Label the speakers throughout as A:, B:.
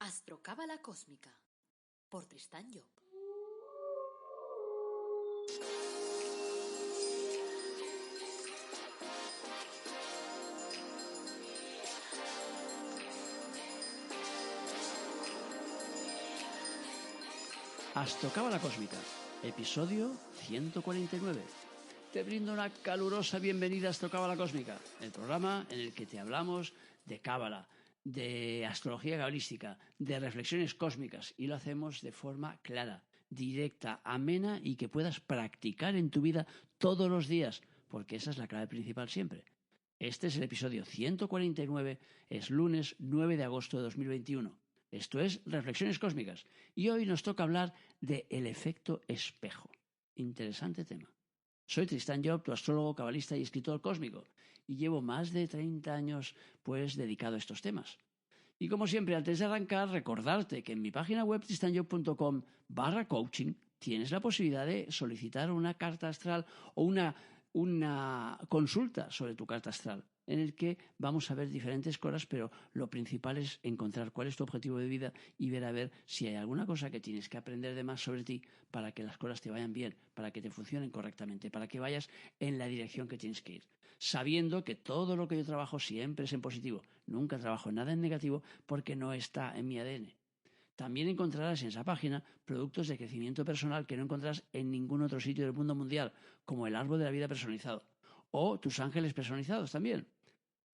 A: Astrocábala Cósmica, por Tristán Job.
B: Astrocábala Cósmica, episodio 149. Te brindo una calurosa bienvenida a Astrocábala Cósmica, el programa en el que te hablamos de cábala, de astrología cabalística, de reflexiones cósmicas, y lo hacemos de forma clara, directa, amena y que puedas practicar en tu vida todos los días, porque esa es la clave principal siempre. Este es el episodio 149, es lunes 9 de agosto de 2021. Esto es Reflexiones Cósmicas y hoy nos toca hablar de el efecto espejo. Interesante tema. Soy Tristán Job, tu astrólogo, cabalista y escritor cósmico, y llevo más de 30 años dedicado a estos temas. Y como siempre, antes de arrancar, recordarte que en mi página web tristanjob.com/coaching tienes la posibilidad de solicitar una carta astral o una consulta sobre tu carta astral, en el que vamos a ver diferentes cosas, pero lo principal es encontrar cuál es tu objetivo de vida y ver a ver si hay alguna cosa que tienes que aprender de más sobre ti para que las cosas te vayan bien, para que te funcionen correctamente, para que vayas en la dirección que tienes que ir. Sabiendo que todo lo que yo trabajo siempre es en positivo, nunca trabajo nada en negativo porque no está en mi ADN. También encontrarás en esa página productos de crecimiento personal que no encontrarás en ningún otro sitio del mundo mundial, como el árbol de la vida personalizado o tus ángeles personalizados también.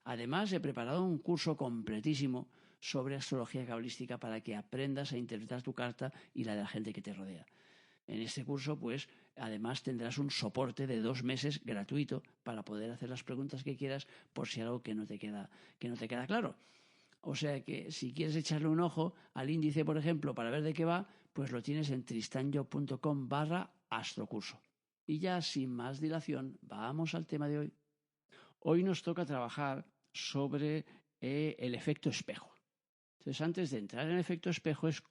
B: Además, he preparado un curso completísimo sobre astrología cabalística para que aprendas a interpretar tu carta y la de la gente que te rodea. En este curso, además tendrás un soporte de 2 meses gratuito para poder hacer las preguntas que quieras por si hay algo que no te queda claro. O sea que si quieres echarle un ojo al índice, por ejemplo, para ver de qué va, pues lo tienes en tristanjob.com/astrocurso. Y ya sin más dilación, vamos al tema de hoy. Hoy nos toca trabajar sobre el efecto espejo. Entonces, antes de entrar en el efecto espejo, es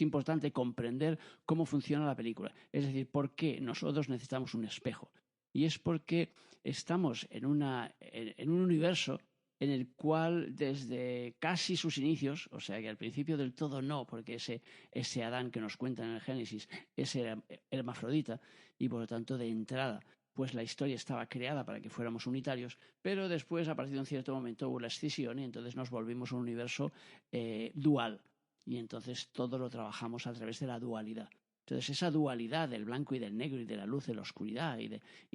B: importante comprender cómo funciona la película. Es decir, por qué nosotros necesitamos un espejo. Y es porque estamos en un universo en el cual desde casi sus inicios, o sea que al principio del todo no, porque ese Adán que nos cuentan en el Génesis era hermafrodita y por lo tanto de entrada pues la historia estaba creada para que fuéramos unitarios, pero después a partir de un cierto momento hubo la escisión y entonces nos volvimos un universo dual y entonces todo lo trabajamos a través de la dualidad. Entonces esa dualidad del blanco y del negro y de la luz y la oscuridad y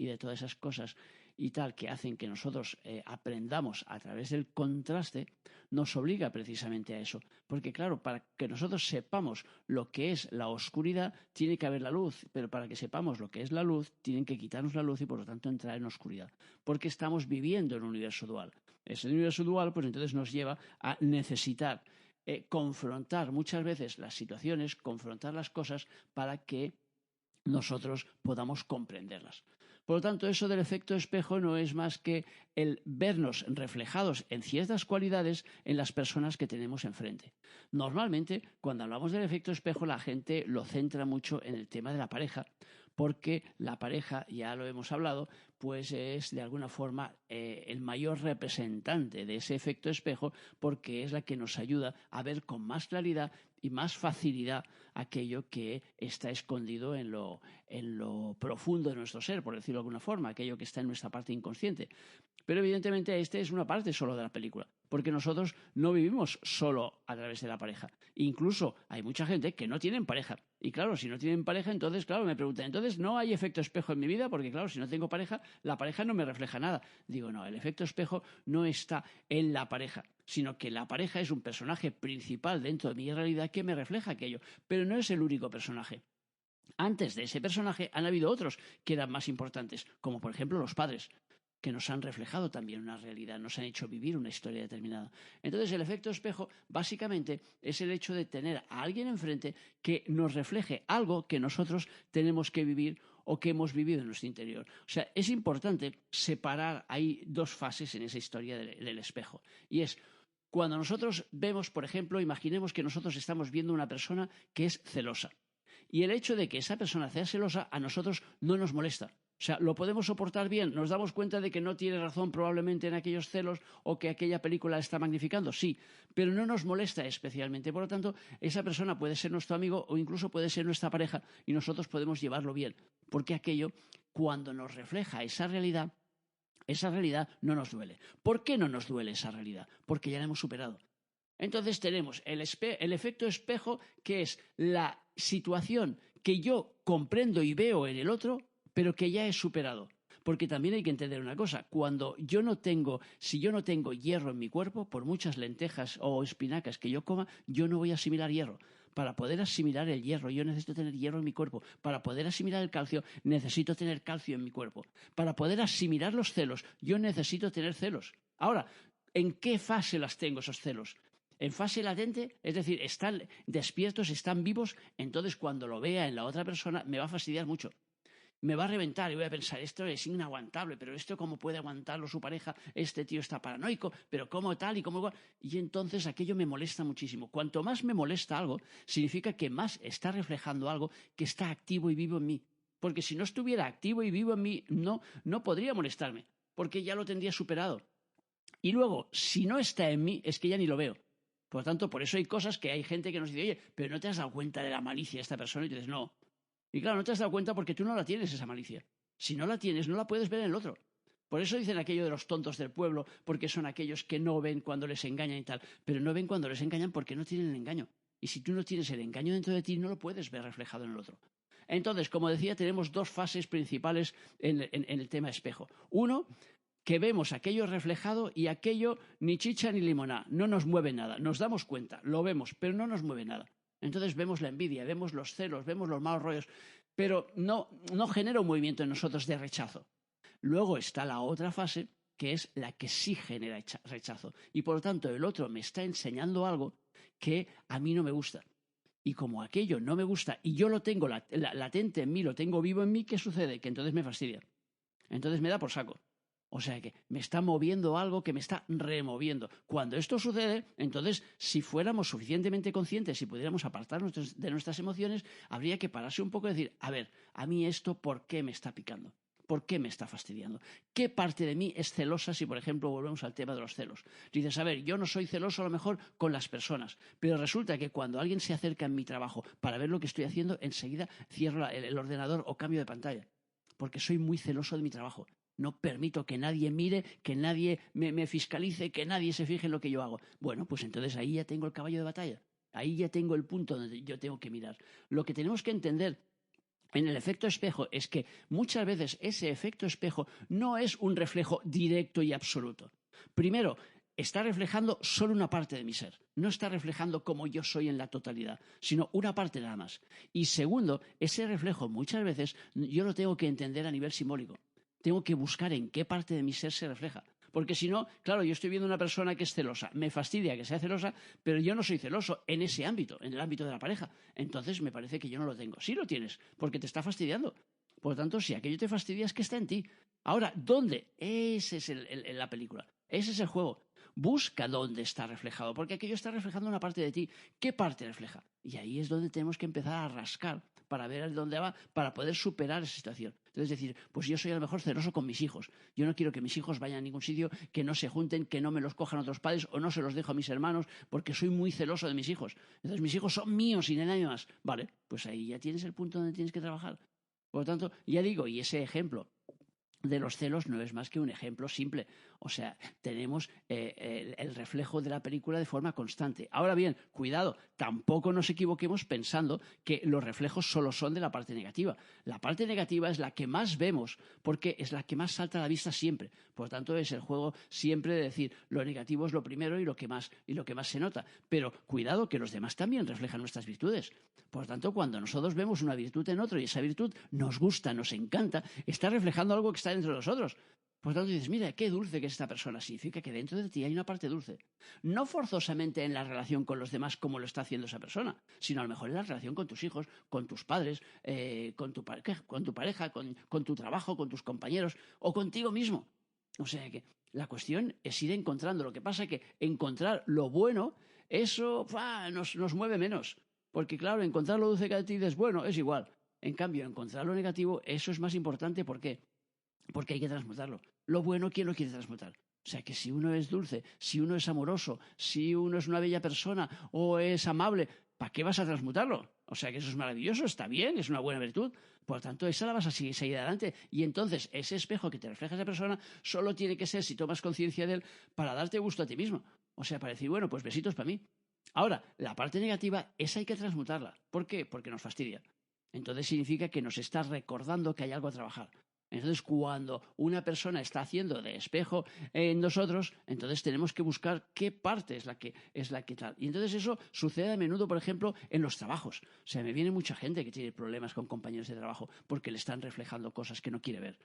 B: de todas esas cosas y tal que hacen que nosotros aprendamos a través del contraste nos obliga precisamente a eso. Porque claro, para que nosotros sepamos lo que es la oscuridad tiene que haber la luz, pero para que sepamos lo que es la luz tienen que quitarnos la luz y por lo tanto entrar en oscuridad. Porque estamos viviendo en un universo dual. Ese universo dual pues entonces nos lleva a necesitar confrontar muchas veces las situaciones, confrontar las cosas para que nosotros podamos comprenderlas. Por lo tanto, eso del efecto espejo no es más que el vernos reflejados en ciertas cualidades en las personas que tenemos enfrente. Normalmente, cuando hablamos del efecto espejo, la gente lo centra mucho en el tema de la pareja, porque la pareja, ya lo hemos hablado, pues es de alguna forma el mayor representante de ese efecto espejo, porque es la que nos ayuda a ver con más claridad y más facilidad aquello que está escondido en lo profundo de nuestro ser, por decirlo de alguna forma, aquello que está en nuestra parte inconsciente. Pero evidentemente es una parte solo de la película, porque nosotros no vivimos solo a través de la pareja. Incluso hay mucha gente que no tienen pareja. Y claro, si no tienen pareja, entonces, claro, me preguntan, entonces no hay efecto espejo en mi vida, porque claro, si no tengo pareja, la pareja no me refleja nada. Digo, no, el efecto espejo no está en la pareja, sino que la pareja es un personaje principal dentro de mi realidad que me refleja aquello, pero no es el único personaje. Antes de ese personaje han habido otros que eran más importantes, como por ejemplo los padres, que nos han reflejado también una realidad, nos han hecho vivir una historia determinada. Entonces el efecto espejo básicamente es el hecho de tener a alguien enfrente que nos refleje algo que nosotros tenemos que vivir o que hemos vivido en nuestro interior. O sea, es importante separar, hay 2 fases en esa historia del espejo. Y es cuando nosotros vemos, por ejemplo, imaginemos que nosotros estamos viendo una persona que es celosa. Y el hecho de que esa persona sea celosa a nosotros no nos molesta. O sea, lo podemos soportar bien, nos damos cuenta de que no tiene razón probablemente en aquellos celos o que aquella película está magnificando, sí, pero no nos molesta especialmente. Por lo tanto, esa persona puede ser nuestro amigo o incluso puede ser nuestra pareja y nosotros podemos llevarlo bien, porque aquello, cuando nos refleja esa realidad no nos duele. ¿Por qué no nos duele esa realidad? Porque ya la hemos superado. Entonces tenemos el efecto espejo, que es la situación que yo comprendo y veo en el otro, pero que ya he superado. Porque también hay que entender una cosa, si yo no tengo hierro en mi cuerpo, por muchas lentejas o espinacas que yo coma, yo no voy a asimilar hierro. Para poder asimilar el hierro, yo necesito tener hierro en mi cuerpo. Para poder asimilar el calcio, necesito tener calcio en mi cuerpo. Para poder asimilar los celos, yo necesito tener celos. Ahora, ¿en qué fase las tengo esos celos? En fase latente, es decir, están despiertos, están vivos, entonces cuando lo vea en la otra persona me va a fastidiar mucho. Me va a reventar y voy a pensar, esto es inaguantable, pero esto cómo puede aguantarlo su pareja, este tío está paranoico, pero cómo tal y cómo igual. Y entonces aquello me molesta muchísimo. Cuanto más me molesta algo, significa que más está reflejando algo que está activo y vivo en mí. Porque si no estuviera activo y vivo en mí, no podría molestarme, porque ya lo tendría superado. Y luego, si no está en mí, es que ya ni lo veo. Por lo tanto, por eso hay cosas que hay gente que nos dice, oye, pero ¿no te has dado cuenta de la malicia de esta persona? Y tú dices, no. Y claro, no te has dado cuenta porque tú no la tienes, esa malicia. Si no la tienes, no la puedes ver en el otro. Por eso dicen aquello de los tontos del pueblo, porque son aquellos que no ven cuando les engañan y tal. Pero no ven cuando les engañan porque no tienen el engaño. Y si tú no tienes el engaño dentro de ti, no lo puedes ver reflejado en el otro. Entonces, como decía, tenemos dos fases principales en el tema espejo. Uno, que vemos aquello reflejado y aquello ni chicha ni limoná, no nos mueve nada, nos damos cuenta, lo vemos, pero no nos mueve nada. Entonces vemos la envidia, vemos los celos, vemos los malos rollos, pero no genera un movimiento en nosotros de rechazo. Luego está la otra fase, que es la que sí genera rechazo. Y por lo tanto el otro me está enseñando algo que a mí no me gusta. Y como aquello no me gusta y yo lo tengo latente en mí, lo tengo vivo en mí, ¿qué sucede? Que entonces me fastidia. Entonces me da por saco. O sea que me está moviendo algo que me está removiendo. Cuando esto sucede, entonces, si fuéramos suficientemente conscientes y pudiéramos apartarnos de nuestras emociones, habría que pararse un poco y decir, a ver, a mí esto, ¿por qué me está picando? ¿Por qué me está fastidiando? ¿Qué parte de mí es celosa si, por ejemplo, volvemos al tema de los celos? Dices, a ver, yo no soy celoso a lo mejor con las personas, pero resulta que cuando alguien se acerca en mi trabajo para ver lo que estoy haciendo, enseguida cierro el ordenador o cambio de pantalla, porque soy muy celoso de mi trabajo. No permito que nadie mire, que nadie me fiscalice, que nadie se fije en lo que yo hago. Bueno, pues entonces ahí ya tengo el caballo de batalla. Ahí ya tengo el punto donde yo tengo que mirar. Lo que tenemos que entender en el efecto espejo es que muchas veces ese efecto espejo no es un reflejo directo y absoluto. Primero, está reflejando solo una parte de mi ser. No está reflejando cómo yo soy en la totalidad, sino una parte nada más. Y segundo, ese reflejo muchas veces yo lo tengo que entender a nivel simbólico. Tengo que buscar en qué parte de mi ser se refleja. Porque si no, claro, yo estoy viendo una persona que es celosa. Me fastidia que sea celosa, pero yo no soy celoso en ese ámbito, en el ámbito de la pareja. Entonces me parece que yo no lo tengo. Sí lo tienes, porque te está fastidiando. Por lo tanto, si aquello te fastidia, es que está en ti. Ahora, ¿dónde? Ese es la película. Ese es el juego. Busca dónde está reflejado, porque aquello está reflejando una parte de ti. ¿Qué parte refleja? Y ahí es donde tenemos que empezar a rascar para ver dónde va, para poder superar esa situación. Entonces decir, pues yo soy a lo mejor celoso con mis hijos. Yo no quiero que mis hijos vayan a ningún sitio, que no se junten, que no me los cojan otros padres o no se los dejo a mis hermanos, porque soy muy celoso de mis hijos. Entonces mis hijos son míos y de nadie más. Vale, pues ahí ya tienes el punto donde tienes que trabajar. Por lo tanto, ya digo, y ese ejemplo de los celos no es más que un ejemplo simple. O sea, tenemos el reflejo de la película de forma constante. Ahora bien, cuidado, tampoco nos equivoquemos pensando que los reflejos solo son de la parte negativa. La parte negativa es la que más vemos porque es la que más salta a la vista siempre. Por lo tanto, es el juego siempre de decir lo negativo es lo primero y lo que más se nota. Pero cuidado que los demás también reflejan nuestras virtudes. Por lo tanto, cuando nosotros vemos una virtud en otro y esa virtud nos gusta, nos encanta, está reflejando algo que está dentro de nosotros. Por lo tanto, dices, mira, qué dulce que es esta persona. Significa que dentro de ti hay una parte dulce. No forzosamente en la relación con los demás como lo está haciendo esa persona, sino a lo mejor en la relación con tus hijos, con tus padres, con tu pareja, con tu trabajo, con tus compañeros o contigo mismo. O sea que la cuestión es ir encontrando. Lo que pasa es que encontrar lo bueno, eso nos mueve menos. Porque claro, encontrar lo dulce que a ti es bueno, es igual. En cambio, encontrar lo negativo, eso es más importante. ¿Por qué? Porque hay que transmutarlo. Lo bueno, ¿quién lo quiere transmutar? O sea, que si uno es dulce, si uno es amoroso, si uno es una bella persona o es amable, ¿para qué vas a transmutarlo? O sea, que eso es maravilloso, está bien, es una buena virtud. Por lo tanto, esa la vas a seguir adelante. Y entonces, ese espejo que te refleja esa persona solo tiene que ser, si tomas conciencia de él, para darte gusto a ti mismo. O sea, para decir, bueno, pues besitos para mí. Ahora, la parte negativa, esa hay que transmutarla. ¿Por qué? Porque nos fastidia. Entonces significa que nos está recordando que hay algo a trabajar. Entonces, cuando una persona está haciendo de espejo en nosotros, entonces tenemos que buscar qué parte es la que tal. Y entonces eso sucede a menudo, por ejemplo, en los trabajos. O sea, me viene mucha gente que tiene problemas con compañeros de trabajo porque le están reflejando cosas que no quiere ver.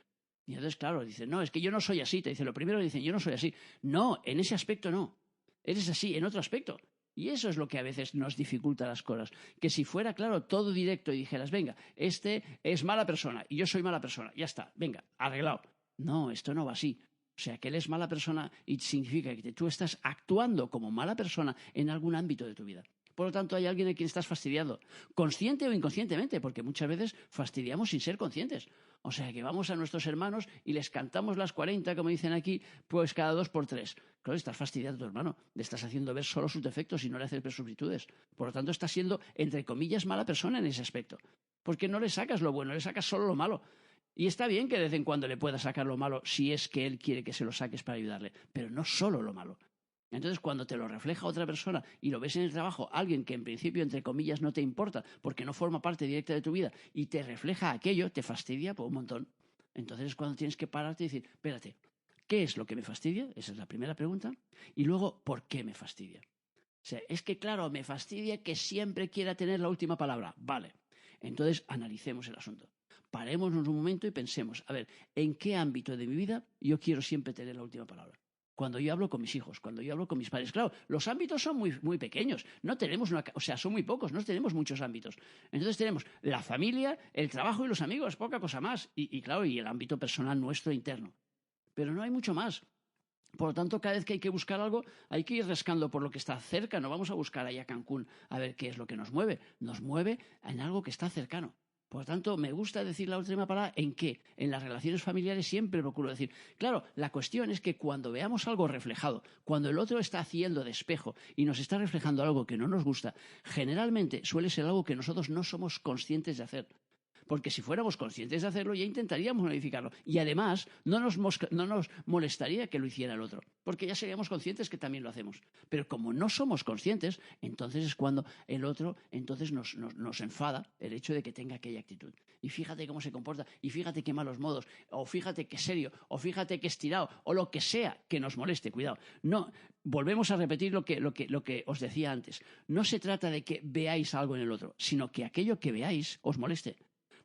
B: Y entonces, claro, dicen, no, es que yo no soy así. Te dicen, lo primero dicen, yo no soy así. No, en ese aspecto no. Eres así, en otro aspecto. Y eso es lo que a veces nos dificulta las cosas. Que si fuera, claro, todo directo y dijeras, venga, este es mala persona y yo soy mala persona, ya está, venga, arreglado. No, esto no va así. O sea, que él es mala persona y significa que tú estás actuando como mala persona en algún ámbito de tu vida. Por lo tanto, hay alguien a quien estás fastidiando, consciente o inconscientemente, porque muchas veces fastidiamos sin ser conscientes. O sea, que vamos a nuestros hermanos y les cantamos las 40, como dicen aquí, pues cada 2 por 3. Claro, estás fastidiando a tu hermano, le estás haciendo ver solo sus defectos y no le haces ver sus virtudes. Por lo tanto, estás siendo, entre comillas, mala persona en ese aspecto. Porque no le sacas lo bueno, le sacas solo lo malo. Y está bien que de vez en cuando le puedas sacar lo malo si es que él quiere que se lo saques para ayudarle, pero no solo lo malo. Entonces, cuando te lo refleja otra persona y lo ves en el trabajo, alguien que en principio, entre comillas, no te importa porque no forma parte directa de tu vida y te refleja aquello, te fastidia por un montón. Entonces es cuando tienes que pararte y decir, espérate, ¿qué es lo que me fastidia? Esa es la primera pregunta. Y luego, ¿por qué me fastidia? O sea, es que, claro, me fastidia que siempre quiera tener la última palabra. Vale. Entonces, analicemos el asunto. Parémonos un momento y pensemos, a ver, ¿en qué ámbito de mi vida yo quiero siempre tener la última palabra? Cuando yo hablo con mis hijos, cuando yo hablo con mis padres. Claro, los ámbitos son muy, muy pequeños. No tenemos son muy pocos, no tenemos muchos ámbitos. Entonces tenemos la familia, el trabajo y los amigos, poca cosa más. Claro, y el ámbito personal nuestro interno. Pero no hay mucho más. Por lo tanto, cada vez que hay que buscar algo, hay que ir rascando por lo que está cerca. No vamos a buscar allá a Cancún a ver qué es lo que nos mueve. Nos mueve en algo que está cercano. Por lo tanto, me gusta decir la última palabra en qué. En las relaciones familiares siempre procuro decir. Claro, la cuestión es que cuando veamos algo reflejado, cuando el otro está haciendo de espejo y nos está reflejando algo que no nos gusta, generalmente suele ser algo que nosotros no somos conscientes de hacer. Porque si fuéramos conscientes de hacerlo, ya intentaríamos modificarlo. Y además, no nos molestaría que lo hiciera el otro, porque ya seríamos conscientes que también lo hacemos. Pero como no somos conscientes, entonces es cuando el otro entonces nos enfada el hecho de que tenga aquella actitud. Y fíjate cómo se comporta, y fíjate qué malos modos, o fíjate qué serio, o fíjate qué estirado, o lo que sea que nos moleste. Cuidado. No, volvemos a repetir lo que os decía antes. No se trata de que veáis algo en el otro, sino que aquello que veáis os moleste.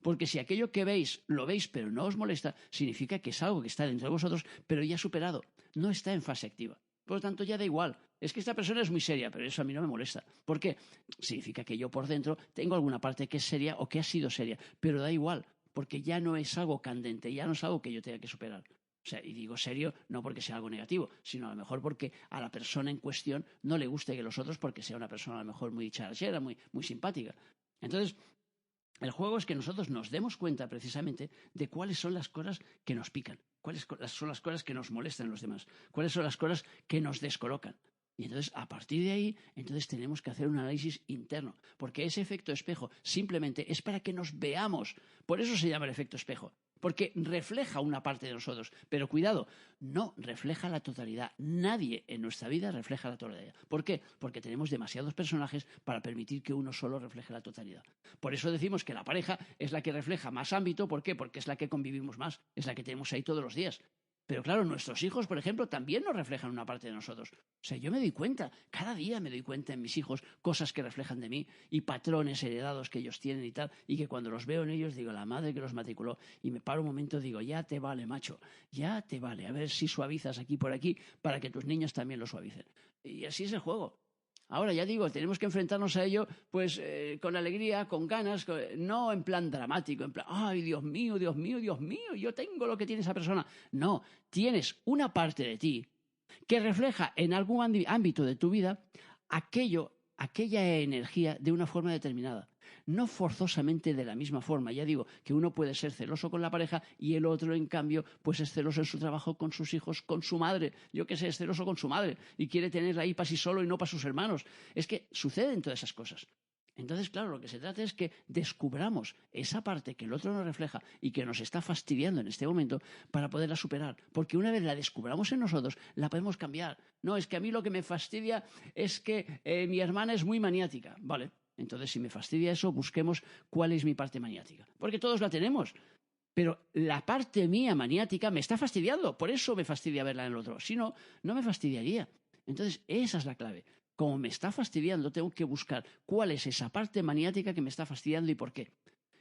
B: Porque si aquello que veis, lo veis pero no os molesta, significa que es algo que está dentro de vosotros, pero ya superado, no está en fase activa. Por lo tanto, ya da igual. Es que esta persona es muy seria, pero eso a mí no me molesta. ¿Por qué? Significa que yo por dentro tengo alguna parte que es seria o que ha sido seria, pero da igual, porque ya no es algo candente, ya no es algo que yo tenga que superar. O sea, y digo serio no porque sea algo negativo, sino a lo mejor porque a la persona en cuestión no le guste que los otros, porque sea una persona a lo mejor muy dicharachera, muy simpática. Entonces, el juego es que nosotros nos demos cuenta precisamente de cuáles son las cosas que nos pican, cuáles son las cosas que nos molestan en los demás, cuáles son las cosas que nos descolocan. Y entonces, a partir de ahí, entonces tenemos que hacer un análisis interno, porque ese efecto espejo simplemente es para que nos veamos. Por eso se llama el efecto espejo, porque refleja una parte de nosotros. Pero cuidado, no refleja la totalidad. Nadie en nuestra vida refleja la totalidad. ¿Por qué? Porque tenemos demasiados personajes para permitir que uno solo refleje la totalidad. Por eso decimos que la pareja es la que refleja más ámbito. ¿Por qué? Porque es la que convivimos más, es la que tenemos ahí todos los días. Pero claro, nuestros hijos, por ejemplo, también nos reflejan una parte de nosotros. O sea, yo me doy cuenta, cada día me doy cuenta en mis hijos cosas que reflejan de mí y patrones heredados que ellos tienen y tal, y que cuando los veo en ellos digo, la madre que los matriculó, y me paro un momento y digo, ya te vale, macho, ya te vale, a ver si suavizas aquí por aquí para que tus niños también lo suavicen. Y así es el juego. Ahora, ya digo, tenemos que enfrentarnos a ello pues con alegría, con ganas, no en plan dramático, en plan, ay, Dios mío, Dios mío, Dios mío, yo tengo lo que tiene esa persona. No, tienes una parte de ti que refleja en algún ámbito de tu vida aquella energía de una forma determinada. No forzosamente de la misma forma. Ya digo que uno puede ser celoso con la pareja y el otro, en cambio, pues es celoso en su trabajo, con sus hijos, con su madre. Yo qué sé, es celoso con su madre y quiere tenerla ahí para sí solo y no para sus hermanos. Es que suceden todas esas cosas. Entonces, claro, lo que se trata es que descubramos esa parte que el otro nos refleja y que nos está fastidiando en este momento para poderla superar. Porque una vez la descubramos en nosotros, la podemos cambiar. No, es que a mí lo que me fastidia es que mi hermana es muy maniática. Vale, entonces si me fastidia eso, busquemos cuál es mi parte maniática. Porque todos la tenemos. Pero la parte mía maniática me está fastidiando. Por eso me fastidia verla en el otro. Si no, no me fastidiaría. Entonces, esa es la clave. Como me está fastidiando, tengo que buscar cuál es esa parte maniática que me está fastidiando y por qué.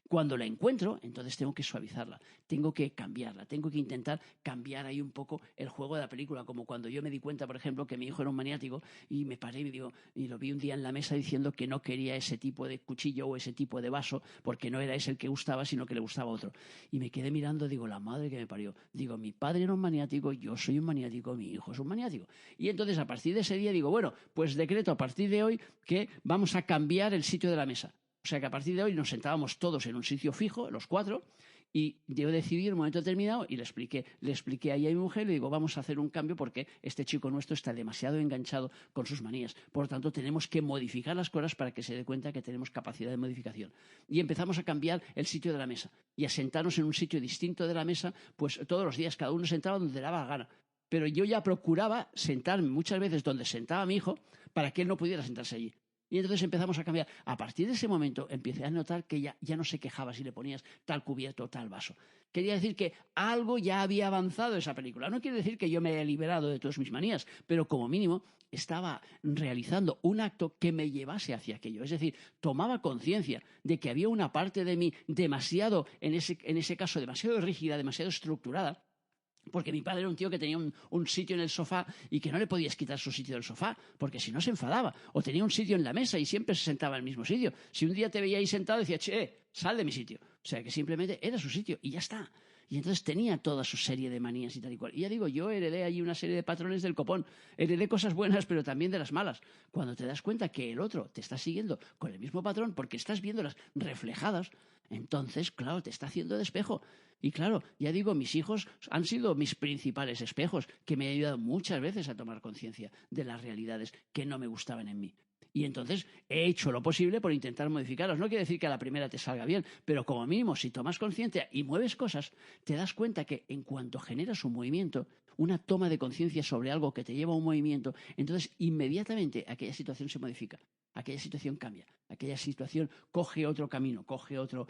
B: Cuando la encuentro, entonces tengo que suavizarla, tengo que cambiarla, tengo que intentar cambiar ahí un poco el juego de la película, como cuando yo me di cuenta, por ejemplo, que mi hijo era un maniático y me paré y lo vi un día en la mesa diciendo que no quería ese tipo de cuchillo o ese tipo de vaso porque no era ese el que gustaba, sino que le gustaba otro. Y me quedé mirando, digo, la madre que me parió. Digo, mi padre era un maniático, yo soy un maniático, mi hijo es un maniático. Y entonces a partir de ese día digo, bueno, pues decreto a partir de hoy que vamos a cambiar el sitio de la mesa. O sea que a partir de hoy nos sentábamos todos en un sitio fijo, los cuatro, y yo decidí en un momento determinado y le expliqué ahí a mi mujer, le digo, vamos a hacer un cambio porque este chico nuestro está demasiado enganchado con sus manías. Por lo tanto, tenemos que modificar las cosas para que se dé cuenta que tenemos capacidad de modificación. Y empezamos a cambiar el sitio de la mesa y a sentarnos en un sitio distinto de la mesa, pues todos los días, cada uno sentaba donde le daba la gana. Pero yo ya procuraba sentarme muchas veces donde sentaba mi hijo para que él no pudiera sentarse allí. Y entonces empezamos a cambiar. A partir de ese momento empecé a notar que ya no se quejaba si le ponías tal cubierto o tal vaso. Quería decir que algo ya había avanzado esa película. No quiere decir que yo me haya liberado de todas mis manías, pero como mínimo estaba realizando un acto que me llevase hacia aquello. Es decir, tomaba conciencia de que había una parte de mí demasiado, en ese caso, demasiado rígida, demasiado estructurada. Porque mi padre era un tío que tenía un sitio en el sofá y que no le podías quitar su sitio del sofá, porque si no se enfadaba. O tenía un sitio en la mesa y siempre se sentaba en el mismo sitio. Si un día te veía ahí sentado, decía, che, sal de mi sitio. O sea, que simplemente era su sitio y ya está. Y entonces tenía toda su serie de manías y tal y cual. Y ya digo, yo heredé ahí una serie de patrones del copón. Heredé cosas buenas, pero también de las malas. Cuando te das cuenta que el otro te está siguiendo con el mismo patrón porque estás viéndolas reflejadas, entonces, claro, te está haciendo de espejo. Y claro, ya digo, mis hijos han sido mis principales espejos, que me han ayudado muchas veces a tomar conciencia de las realidades que no me gustaban en mí. Y entonces he hecho lo posible por intentar modificarlas. No quiere decir que a la primera te salga bien, pero como mínimo, si tomas conciencia y mueves cosas, te das cuenta que en cuanto generas un movimiento, una toma de conciencia sobre algo que te lleva a un movimiento, entonces inmediatamente aquella situación se modifica, aquella situación cambia, aquella situación coge otro camino, coge otro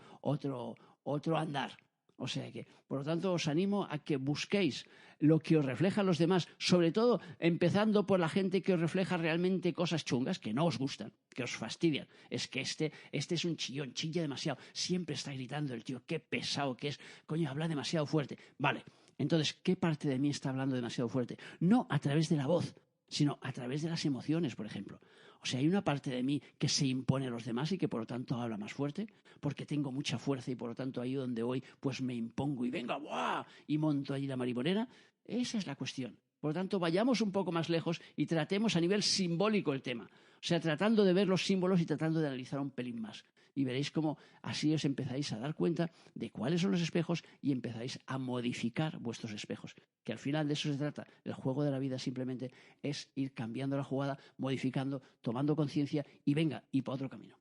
B: andar. O sea que, por lo tanto, os animo a que busquéis lo que os reflejan los demás, sobre todo empezando por la gente que os refleja realmente cosas chungas que no os gustan, que os fastidian. Es que este es un chillón, chilla demasiado, siempre está gritando el tío, qué pesado que es, coño, habla demasiado fuerte. Vale, entonces, ¿qué parte de mí está hablando demasiado fuerte? No a través de la voz, sino a través de las emociones, por ejemplo. O sea, hay una parte de mí que se impone a los demás y que por lo tanto habla más fuerte, porque tengo mucha fuerza y por lo tanto ahí donde voy pues me impongo y venga, ¡buah! Y monto allí la marimonera. Esa es la cuestión. Por lo tanto, vayamos un poco más lejos y tratemos a nivel simbólico el tema. O sea, tratando de ver los símbolos y tratando de analizar un pelín más. Y veréis cómo así os empezáis a dar cuenta de cuáles son los espejos y empezáis a modificar vuestros espejos. Que al final de eso se trata. El juego de la vida simplemente es ir cambiando la jugada, modificando, tomando conciencia y venga, y para otro camino.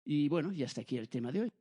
B: Y bueno, y hasta aquí el tema de hoy.